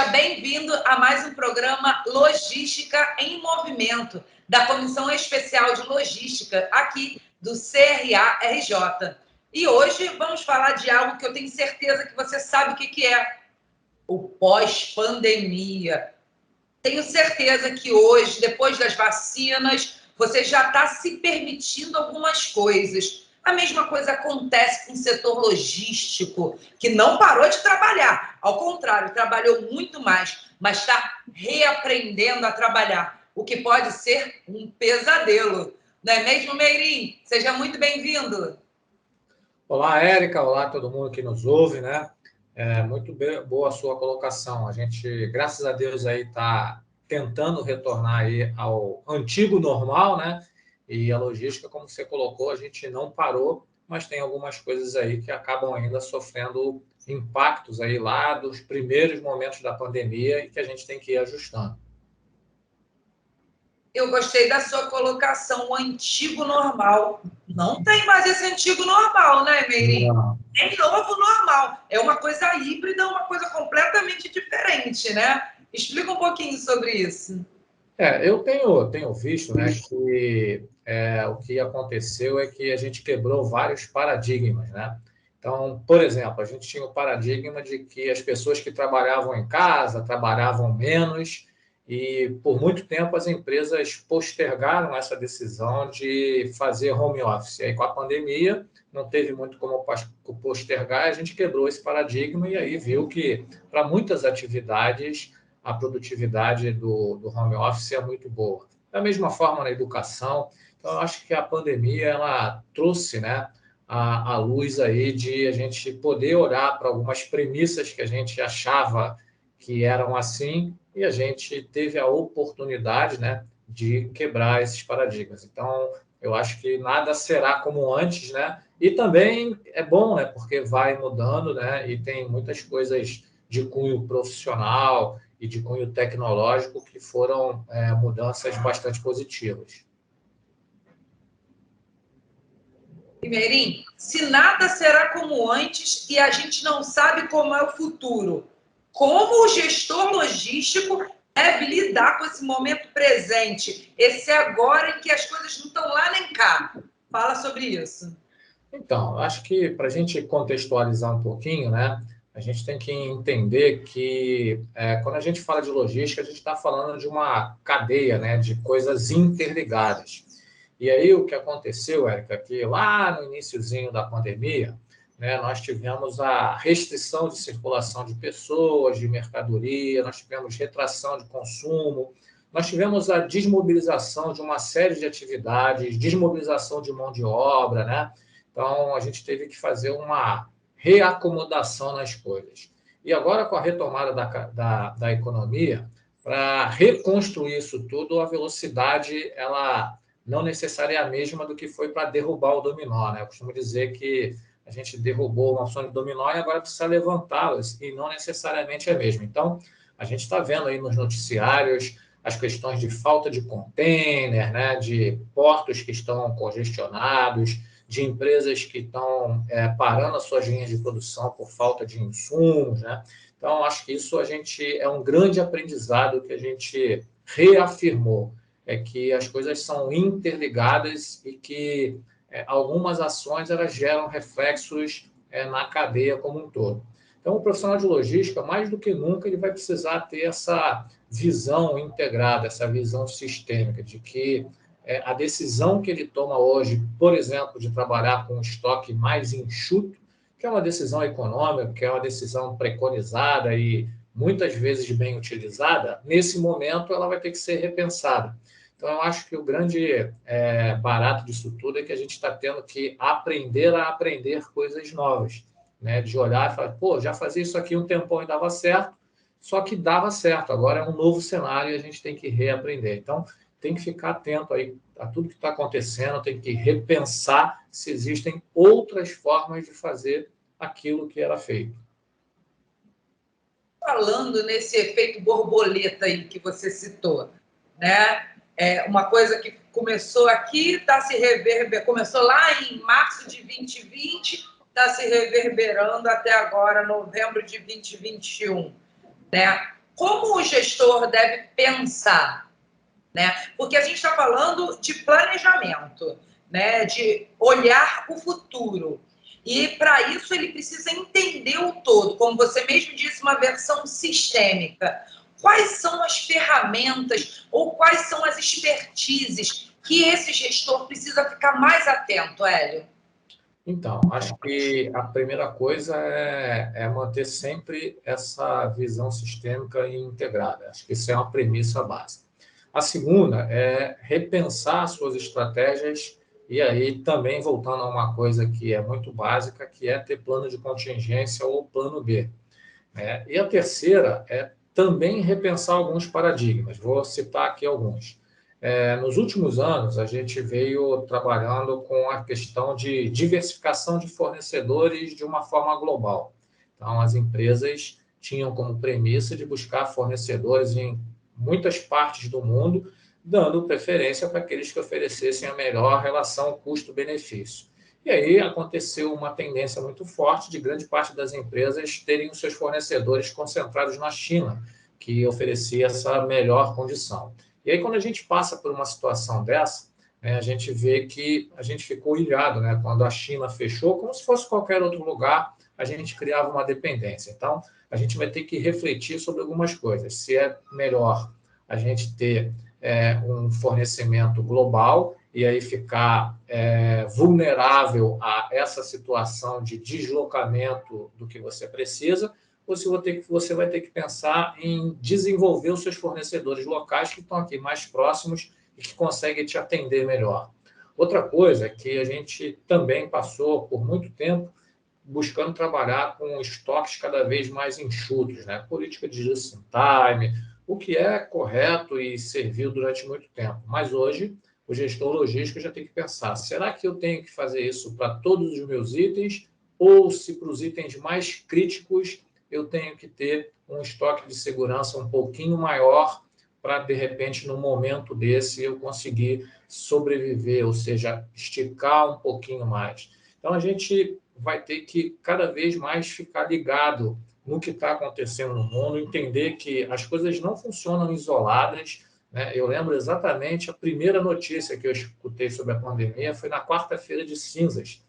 Seja bem-vindo a mais um programa Logística em Movimento, da Comissão Especial de Logística, aqui do CRA-RJ. E hoje vamos falar de algo que eu tenho certeza que você sabe o que é: o pós-pandemia. Tenho certeza que hoje, depois das vacinas, você já está se permitindo algumas coisas. A mesma coisa acontece com o setor logístico, que não parou de trabalhar. Ao contrário, trabalhou muito mais, mas está reaprendendo a trabalhar, o que pode ser um pesadelo. Não é mesmo, Meirim? Seja muito bem-vindo. Olá, Érica. Olá, todo mundo que nos ouve, né? Muito boa a sua colocação. A gente, graças a Deus, aí está tentando retornar aí ao antigo normal, né? E a logística, como você colocou, a gente não parou, mas tem algumas coisas aí que acabam ainda sofrendo impactos aí lá dos primeiros momentos da pandemia e que a gente tem que ir ajustando. Eu gostei da sua colocação, o antigo normal. Não tem mais esse antigo normal, né, Meirim? É novo normal. É uma coisa híbrida, uma coisa completamente diferente, né? Explica um pouquinho sobre isso. Eu tenho visto, né, que o que aconteceu é que a gente quebrou vários paradigmas, né? Então, por exemplo, a gente tinha o paradigma de que as pessoas que trabalhavam em casa trabalhavam menos e, por muito tempo, as empresas postergaram essa decisão de fazer home office. E aí, com a pandemia, não teve muito como postergar, a gente quebrou esse paradigma e aí viu que, para muitas atividades, a produtividade do home office é muito boa. Da mesma forma na educação. Então, eu acho que a pandemia ela trouxe, né, a luz aí de a gente poder olhar para algumas premissas que a gente achava que eram assim e a gente teve a oportunidade, né, de quebrar esses paradigmas. Então, eu acho que nada será como antes, né? E também é bom, né, porque vai mudando, né, e tem muitas coisas de cunho profissional e de cunho tecnológico que foram mudanças bastante positivas. Meirim, se nada será como antes e a gente não sabe como é o futuro, como o gestor logístico deve lidar com esse momento presente, esse agora em que as coisas não estão lá nem cá? Fala sobre isso. Então, acho que para a gente contextualizar um pouquinho, né, a gente tem que entender que quando a gente fala de logística, a gente está falando de uma cadeia, né, de coisas interligadas. E aí o que aconteceu, Érica, que lá no iniciozinho da pandemia, né, nós tivemos a restrição de circulação de pessoas, de mercadoria, nós tivemos retração de consumo, nós tivemos a desmobilização de uma série de atividades, desmobilização de mão de obra, né? Então, a gente teve que fazer uma reacomodação nas coisas. E agora, com a retomada da economia, para reconstruir isso tudo, a velocidade ela não necessariamente é a mesma do que foi para derrubar o dominó, né? Eu costumo dizer que a gente derrubou uma ação de dominó e agora precisa levantá-las, e não necessariamente é a mesma. Então, a gente está vendo aí nos noticiários as questões de falta de container, né? De portos que estão congestionados, de empresas que estão parando as suas linhas de produção por falta de insumos, né? Então, acho que isso é um grande aprendizado que a gente reafirmou, é que as coisas são interligadas e que algumas ações elas geram reflexos na cadeia como um todo. Então, o profissional de logística, mais do que nunca, ele vai precisar ter essa visão integrada, essa visão sistêmica de que a decisão que ele toma hoje, por exemplo, de trabalhar com um estoque mais enxuto, que é uma decisão econômica, que é uma decisão preconizada e muitas vezes bem utilizada, nesse momento ela vai ter que ser repensada. Então, eu acho que o grande barato disso tudo é que a gente está tendo que aprender a aprender coisas novas, né? De olhar e falar, pô, já fazia isso aqui um tempão e dava certo, só que dava certo, agora é um novo cenário e a gente tem que reaprender. Então, tem que ficar atento aí a tudo que está acontecendo, tem que repensar se existem outras formas de fazer aquilo que era feito. Falando nesse efeito borboleta aí que você citou, né? Uma coisa que começou aqui, está se reverberando, começou lá em março de 2020, está se reverberando até agora, novembro de 2021, né? como o gestor deve pensar, né? Porque a gente está falando de planejamento, né? De olhar o futuro. E, para isso, ele precisa entender o todo, como você mesmo disse, uma versão sistêmica. Quais são as ferramentas ou quais são as expertises que esse gestor precisa ficar mais atento, Hélio? Então, acho que a primeira coisa é manter sempre essa visão sistêmica e integrada. Acho que isso é uma premissa básica. A segunda é repensar suas estratégias e aí também voltando a uma coisa que é muito básica, que é ter plano de contingência ou plano B. Né? E a terceira é também repensar alguns paradigmas. Vou citar aqui alguns. Nos últimos anos, a gente veio trabalhando com a questão de diversificação de fornecedores de uma forma global. Então, as empresas tinham como premissa de buscar fornecedores em muitas partes do mundo, dando preferência para aqueles que oferecessem a melhor relação custo-benefício. E aí aconteceu uma tendência muito forte de grande parte das empresas terem os seus fornecedores concentrados na China, que oferecia essa melhor condição. E aí, quando a gente passa por uma situação dessa, né, a gente vê que a gente ficou ilhado, né? Quando a China fechou, como se fosse qualquer outro lugar, a gente criava uma dependência. Então, a gente vai ter que refletir sobre algumas coisas. Se é melhor a gente ter um fornecimento global e aí ficar vulnerável a essa situação de deslocamento do que você precisa, ou se você vai ter que pensar em desenvolver os seus fornecedores locais que estão aqui mais próximos e que conseguem te atender melhor. Outra coisa é que a gente também passou por muito tempo buscando trabalhar com estoques cada vez mais enxutos, né? Política de just-in-time, o que é correto e serviu durante muito tempo. Mas hoje, o gestor logístico já tem que pensar, será que eu tenho que fazer isso para todos os meus itens ou se para os itens mais críticos eu tenho que ter um estoque de segurança um pouquinho maior para, de repente, no momento desse, eu conseguir sobreviver, ou seja, esticar um pouquinho mais. Então, a gente vai ter que cada vez mais ficar ligado no que está acontecendo no mundo, entender que as coisas não funcionam isoladas, né? Eu lembro exatamente a primeira notícia que eu escutei sobre a pandemia foi na quarta-feira de cinzas.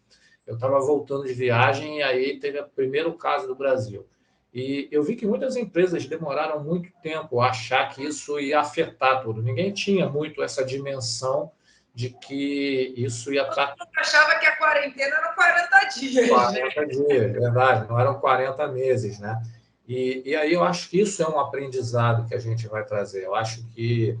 Eu estava voltando de viagem e aí teve o primeiro caso do Brasil. E eu vi que muitas empresas demoraram muito tempo a achar que isso ia afetar tudo. Ninguém tinha muito essa dimensão de que isso ia estar... Eu achava que a quarentena eram 40 dias, 40 dias, verdade, não eram 40 meses, né? E aí eu acho que isso é um aprendizado que a gente vai trazer. Eu acho que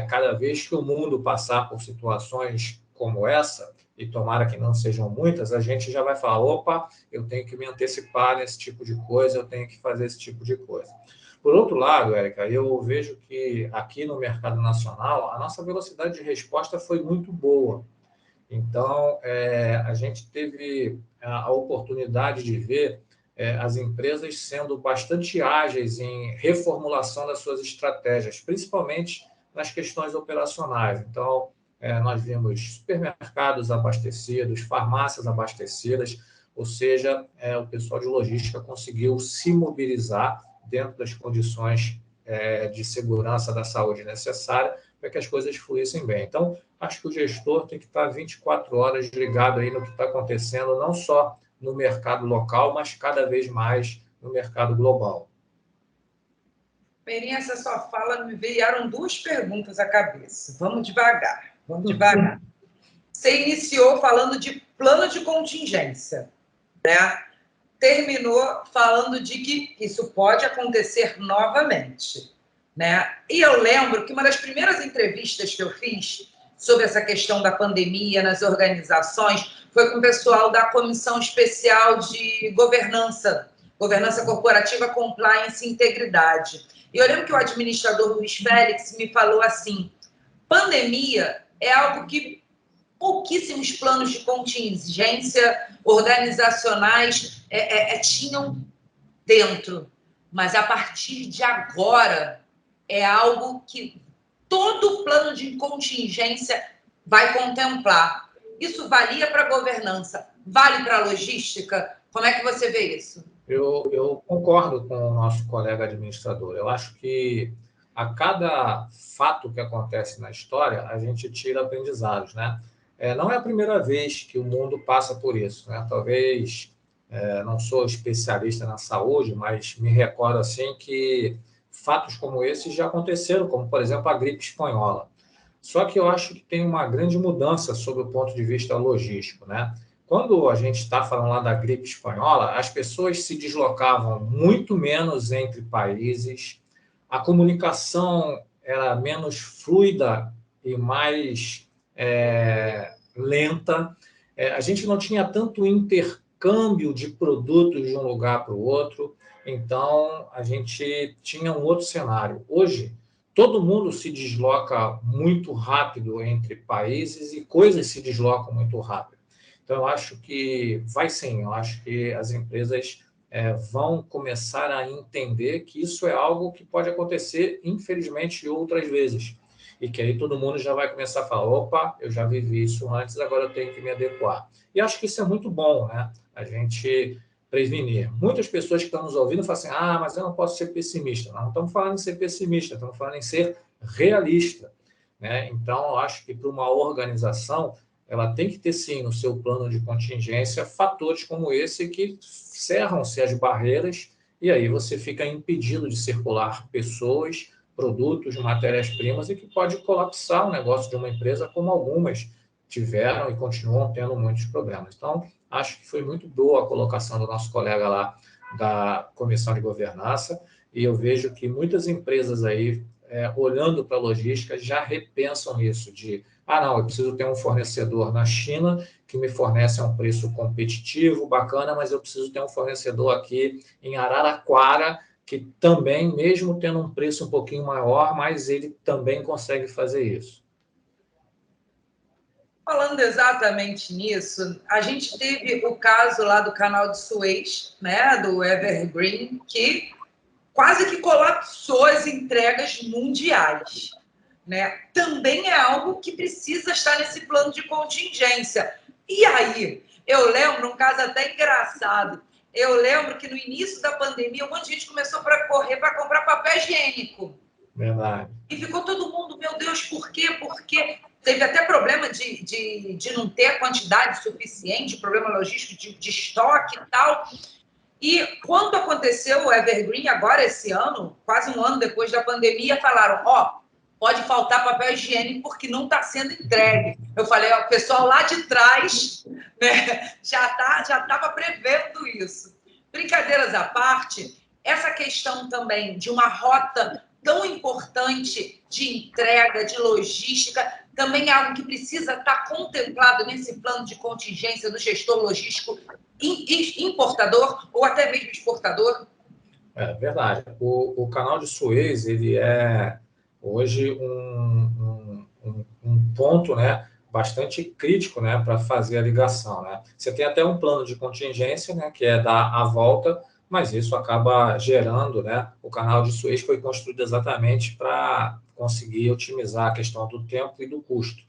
cada vez que o mundo passar por situações como essa, e tomara que não sejam muitas, a gente já vai falar, opa, eu tenho que me antecipar nesse tipo de coisa, eu tenho que fazer esse tipo de coisa. Por outro lado, Érica, eu vejo que aqui no mercado nacional, a nossa velocidade de resposta foi muito boa. Então, a gente teve a oportunidade de ver as empresas sendo bastante ágeis em reformulação das suas estratégias, principalmente nas questões operacionais. Então, nós vimos supermercados abastecidos, farmácias abastecidas, ou seja, o pessoal de logística conseguiu se mobilizar dentro das condições de segurança da saúde necessária para que as coisas fluíssem bem. Então, acho que o gestor tem que estar 24 horas ligado aí no que está acontecendo, não só no mercado local, mas cada vez mais no mercado global. Perinha, essa sua fala me vieram duas perguntas à cabeça. Vamos devagar, vamos devagar. Você iniciou falando de plano de contingência, né? Terminou falando de que isso pode acontecer novamente, né? E eu lembro que uma das primeiras entrevistas que eu fiz sobre essa questão da pandemia nas organizações foi com o pessoal da Comissão Especial de Governança Corporativa, Compliance e Integridade. E eu lembro que o administrador Luiz Félix me falou assim, pandemia é algo que pouquíssimos planos de contingência organizacionais tinham dentro. Mas a partir de agora é algo que todo plano de contingência vai contemplar. Isso valia para a governança, vale para a logística? Como é que você vê isso? Eu concordo com o nosso colega administrador. Eu acho que a cada fato que acontece na história, a gente tira aprendizados, né? Não é a primeira vez que o mundo passa por isso, né? Talvez, não sou especialista na saúde, mas me recordo assim que fatos como esses já aconteceram, como, por exemplo, a gripe espanhola. Só que eu acho que tem uma grande mudança sob o ponto de vista logístico, né? Quando a gente está falando lá da gripe espanhola, as pessoas se deslocavam muito menos entre países, a comunicação era menos fluida e mais lenta, a gente não tinha tanto intercâmbio de produtos de um lugar para o outro, então a gente tinha um outro cenário. Hoje, todo mundo se desloca muito rápido entre países e coisas se deslocam muito rápido. Então, eu acho que vai sim, eu acho que as empresas vão começar a entender que isso é algo que pode acontecer, infelizmente, outras vezes. E que aí todo mundo já vai começar a falar, opa, eu já vivi isso antes, agora eu tenho que me adequar. E acho que isso é muito bom, né? A gente prevenir. Muitas pessoas que estão nos ouvindo falam assim, mas eu não posso ser pessimista. Não estamos falando em ser pessimista, estamos falando em ser realista, né? Então, eu acho que para uma organização, ela tem que ter, sim, no seu plano de contingência, fatores como esse que cerram-se as barreiras e aí você fica impedido de circular pessoas, produtos, matérias-primas e que pode colapsar o negócio de uma empresa, como algumas tiveram e continuam tendo muitos problemas. Então, acho que foi muito boa a colocação do nosso colega lá da Comissão de Governança e eu vejo que muitas empresas aí, olhando para a logística, já repensam isso de não, eu preciso ter um fornecedor na China que me fornece a um preço competitivo, bacana, mas eu preciso ter um fornecedor aqui em Araraquara que também, mesmo tendo um preço um pouquinho maior, mas ele também consegue fazer isso. Falando exatamente nisso, a gente teve o caso lá do canal de Suez, né, do Evergreen, que quase que colapsou as entregas mundiais, né? Também é algo que precisa estar nesse plano de contingência. E aí, eu lembro um caso até engraçado. Eu lembro que no início da pandemia, um monte de gente começou a correr para comprar papel higiênico. Verdade. E ficou todo mundo, meu Deus, por quê? Por quê? Teve até problema de não ter quantidade suficiente, problema logístico de estoque e tal. E quando aconteceu o Evergreen, agora esse ano, quase um ano depois da pandemia, falaram, pode faltar papel higiênico porque não está sendo entregue. Eu falei, o pessoal lá de trás, né, já estava prevendo isso. Brincadeiras à parte, essa questão também de uma rota tão importante de entrega, de logística, também é algo que precisa estar contemplado nesse plano de contingência do gestor logístico importador ou até mesmo exportador? É verdade. O canal de Suez, ele é hoje um ponto, né, bastante crítico, né, para fazer a ligação, né? Você tem até um plano de contingência, né, que é dar a volta, mas isso acaba gerando, né, o canal de Suez foi construído exatamente para conseguir otimizar a questão do tempo e do custo.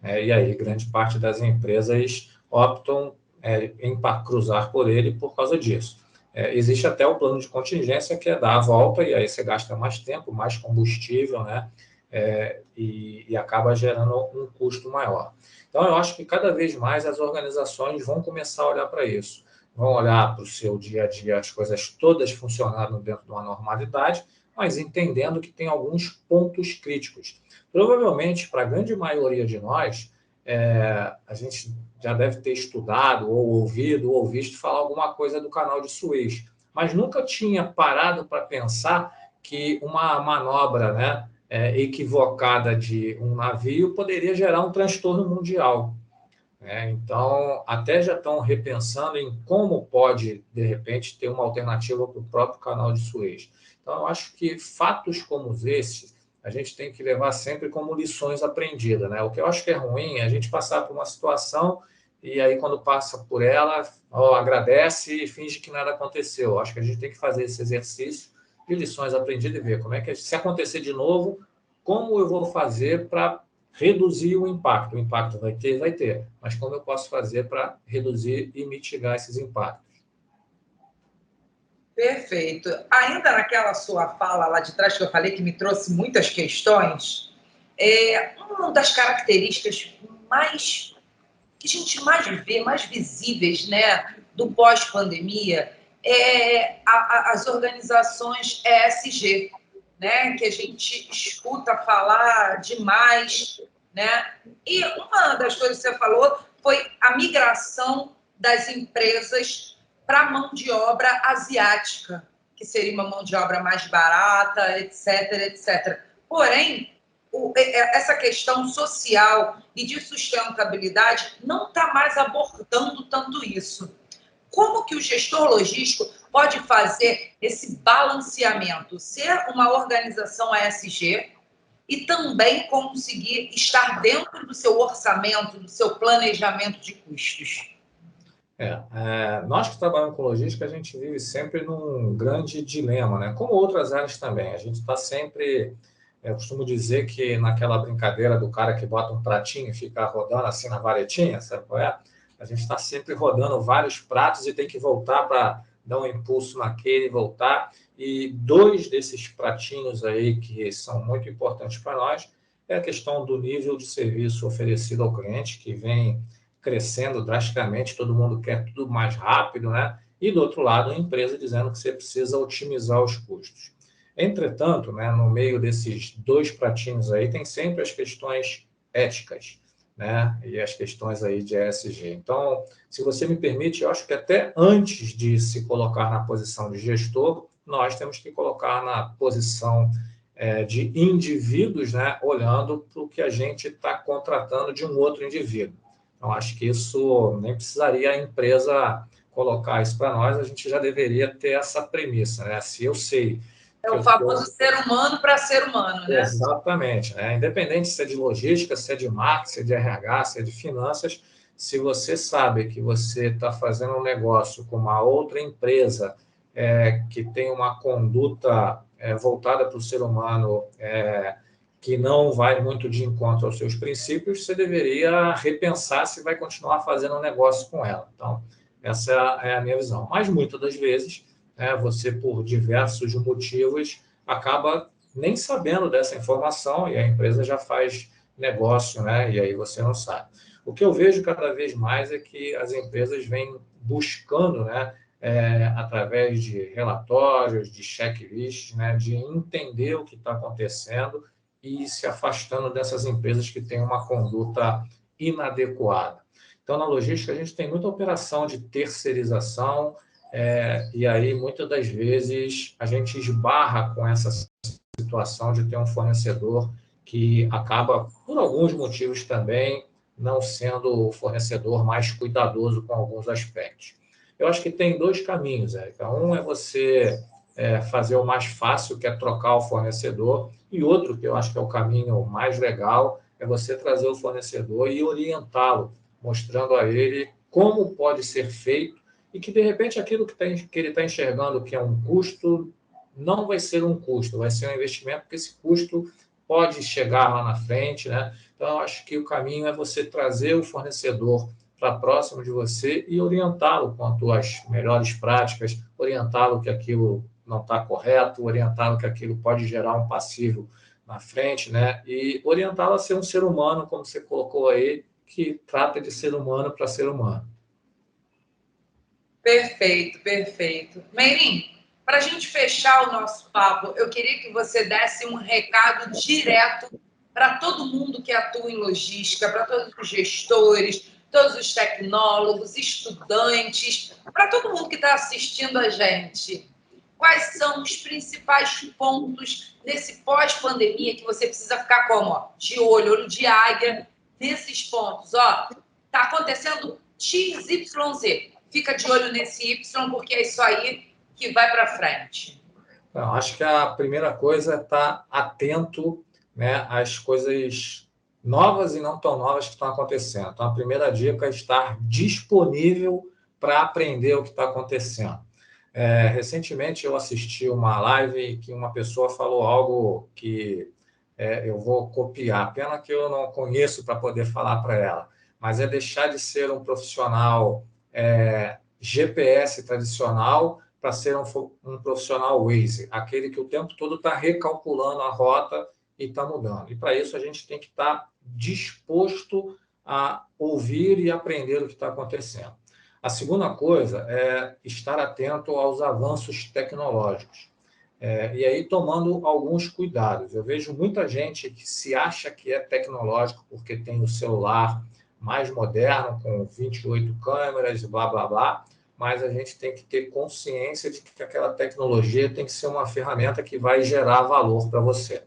E aí, grande parte das empresas optam em cruzar por ele por causa disso. Existe até o plano de contingência, que é dar a volta, e aí você gasta mais tempo, mais combustível, né? E acaba gerando um custo maior. Então, eu acho que cada vez mais as organizações vão começar a olhar para isso. Vão olhar para o seu dia a dia, as coisas todas funcionando dentro de uma normalidade, mas entendendo que tem alguns pontos críticos. Provavelmente, para a grande maioria de nós, a gente já deve ter estudado, ou ouvido, ou visto falar alguma coisa do canal de Suez, mas nunca tinha parado para pensar que uma manobra, né, equivocada de um navio poderia gerar um transtorno mundial. Então, até já estão repensando em como pode, de repente, ter uma alternativa para o próprio canal de Suez. Então, eu acho que fatos como esses, a gente tem que levar sempre como lições aprendidas, né? O que eu acho que é ruim é a gente passar por uma situação e aí, quando passa por ela, agradece e finge que nada aconteceu. Eu acho que a gente tem que fazer esse exercício de lições aprendidas e ver como é que, se acontecer de novo, como eu vou fazer para reduzir o impacto. O impacto vai ter, mas como eu posso fazer para reduzir e mitigar esses impactos? Perfeito. Ainda naquela sua fala lá de trás que eu falei que me trouxe muitas questões, uma das características mais que a gente mais vê, mais visíveis, né, do pós-pandemia, as organizações ESG, né, que a gente escuta falar demais, né? E uma das coisas que você falou foi a migração das empresas para a mão de obra asiática, que seria uma mão de obra mais barata, etc, etc. Porém, essa questão social e de sustentabilidade não está mais abordando tanto isso. Como que o gestor logístico pode fazer esse balanceamento, ser uma organização ESG e também conseguir estar dentro do seu orçamento, do seu planejamento de custos? Nós que trabalhamos com logística, a gente vive sempre num grande dilema, né? Como outras áreas também. A gente está sempre... Eu costumo dizer que naquela brincadeira do cara que bota um pratinho e fica rodando assim na varetinha, sabe qual é? A gente está sempre rodando vários pratos e tem que voltar para dar um impulso naquele e voltar. E dois desses pratinhos aí que são muito importantes para nós é a questão do nível de serviço oferecido ao cliente, que vem crescendo drasticamente, todo mundo quer tudo mais rápido, né? E do outro lado, a empresa dizendo que você precisa otimizar os custos. Entretanto, né, no meio desses dois pratinhos aí, tem sempre as questões éticas, né, e as questões aí de ESG. Então, se você me permite, eu acho que até antes de se colocar na posição de gestor, nós temos que colocar na posição de indivíduos, né, olhando para o que a gente está contratando de um outro indivíduo. Então, acho que isso nem precisaria a empresa colocar isso para nós, a gente já deveria ter essa premissa, né? Se eu sei... É o famoso ser humano para ser humano, né? Exatamente, né? Independente se é de logística, se é de marketing, se é de RH, se é de finanças, se você sabe que você está fazendo um negócio com uma outra empresa que tem uma conduta voltada para o ser humano que não vai muito de encontro aos seus princípios, você deveria repensar se vai continuar fazendo um negócio com ela. Então, essa é a minha visão. Mas, muitas das vezes, você, por diversos motivos, acaba nem sabendo dessa informação e a empresa já faz negócio, né? E aí você não sabe. O que eu vejo cada vez mais é que as empresas vêm buscando, né, através de relatórios, de checklists, né, de entender o que está acontecendo e se afastando dessas empresas que têm uma conduta inadequada. Então, na logística, a gente tem muita operação de terceirização, e aí, muitas das vezes, a gente esbarra com essa situação de ter um fornecedor que acaba, por alguns motivos também, não sendo o fornecedor mais cuidadoso com alguns aspectos. Eu acho que tem dois caminhos, Érica. Um é você fazer o mais fácil, que é trocar o fornecedor, e outro, que eu acho que é o caminho mais legal, é você trazer o fornecedor e orientá-lo, mostrando a ele como pode ser feito e que, de repente, aquilo que ele está enxergando que é um custo, não vai ser um custo, vai ser um investimento, porque esse custo pode chegar lá na frente, né? Então, eu acho que o caminho é você trazer o fornecedor para próximo de você e orientá-lo quanto às melhores práticas, orientá-lo que aquilo não está correto, orientá-lo que aquilo pode gerar um passivo na frente, né? E orientá-lo a ser um ser humano, como você colocou aí, que trata de ser humano para ser humano. Perfeito, perfeito. Meirin, para a gente fechar o nosso papo, eu queria que você desse um recado direto para todo mundo que atua em logística, para todos os gestores, todos os tecnólogos, estudantes, para todo mundo que está assistindo a gente. Quais são os principais pontos nesse pós-pandemia que você precisa ficar como? Ó, de olho de águia, nesses pontos. Ó, está acontecendo XYZ. Fica de olho nesse Y, porque é isso aí que vai para frente. Então, acho que a primeira coisa é estar atento, né, às coisas novas e não tão novas que estão acontecendo. Então, a primeira dica é estar disponível para aprender o que está acontecendo. Recentemente, eu assisti uma live que uma pessoa falou algo que eu vou copiar. Pena que eu não conheço para poder falar para ela. Mas é deixar de ser um profissional GPS tradicional para ser um profissional Waze, aquele que o tempo todo está recalculando a rota e está mudando. E para isso a gente tem que estar disposto a ouvir e aprender o que está acontecendo. A segunda coisa é estar atento aos avanços tecnológicos. E aí tomando alguns cuidados. Eu vejo muita gente que se acha que é tecnológico porque tem o celular mais moderno, com 28 câmeras e blá, blá, blá, mas a gente tem que ter consciência de que aquela tecnologia tem que ser uma ferramenta que vai gerar valor para você.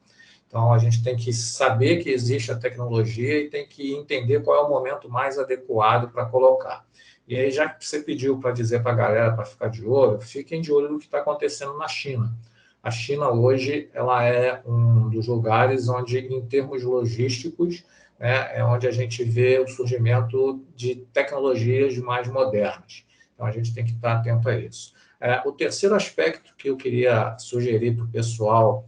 Então, a gente tem que saber que existe a tecnologia e tem que entender qual é o momento mais adequado para colocar. E aí, já que você pediu para dizer para a galera para ficar de olho, fiquem de olho no que está acontecendo na China. A China hoje ela é um dos lugares onde, em termos logísticos, né, é onde a gente vê o surgimento de tecnologias mais modernas. Então, a gente tem que estar atento a isso. O terceiro aspecto que eu queria sugerir para o pessoal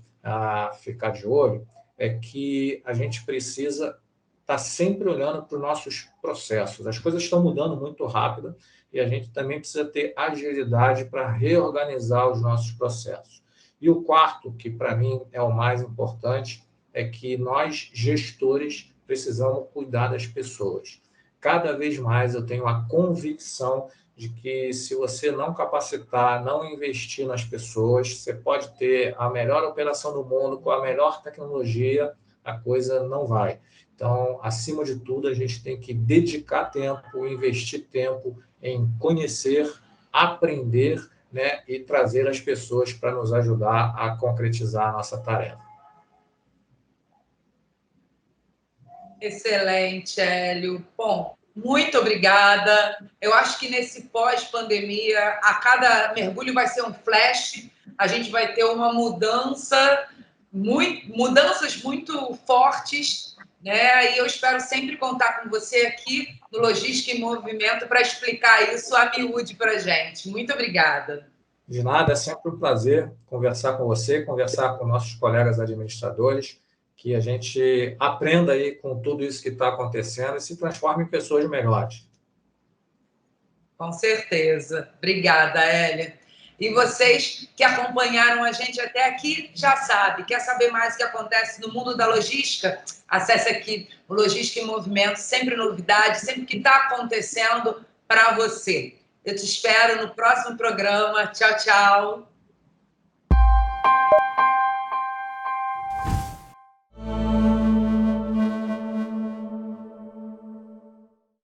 ficar de olho é que a gente precisa estar sempre olhando para os nossos processos. As coisas estão mudando muito rápido e a gente também precisa ter agilidade para reorganizar os nossos processos. E o quarto, que para mim é o mais importante, é que nós, gestores, precisamos cuidar das pessoas. Cada vez mais eu tenho a convicção de que se você não capacitar, não investir nas pessoas, você pode ter a melhor operação do mundo, com a melhor tecnologia, a coisa não vai. Então, acima de tudo, a gente tem que dedicar tempo, investir tempo em conhecer, aprender, né, e trazer as pessoas para nos ajudar a concretizar a nossa tarefa. Excelente, Hélio. Bom, muito obrigada. Eu acho que nesse pós-pandemia, a cada mergulho vai ser um flash, a gente vai ter uma mudanças muito fortes, né? E eu espero sempre contar com você aqui no Logística em Movimento para explicar isso a miúde para a gente. Muito obrigada. De nada, é sempre um prazer conversar com você, conversar com nossos colegas administradores, que a gente aprenda aí com tudo isso que está acontecendo e se transforme em pessoas melhores. Com certeza. Obrigada, Hélia. E vocês que acompanharam a gente até aqui já sabem. Quer saber mais o que acontece no mundo da logística? Acesse aqui o Logística em Movimento, sempre novidade, sempre que está acontecendo para você. Eu te espero no próximo programa. Tchau, tchau.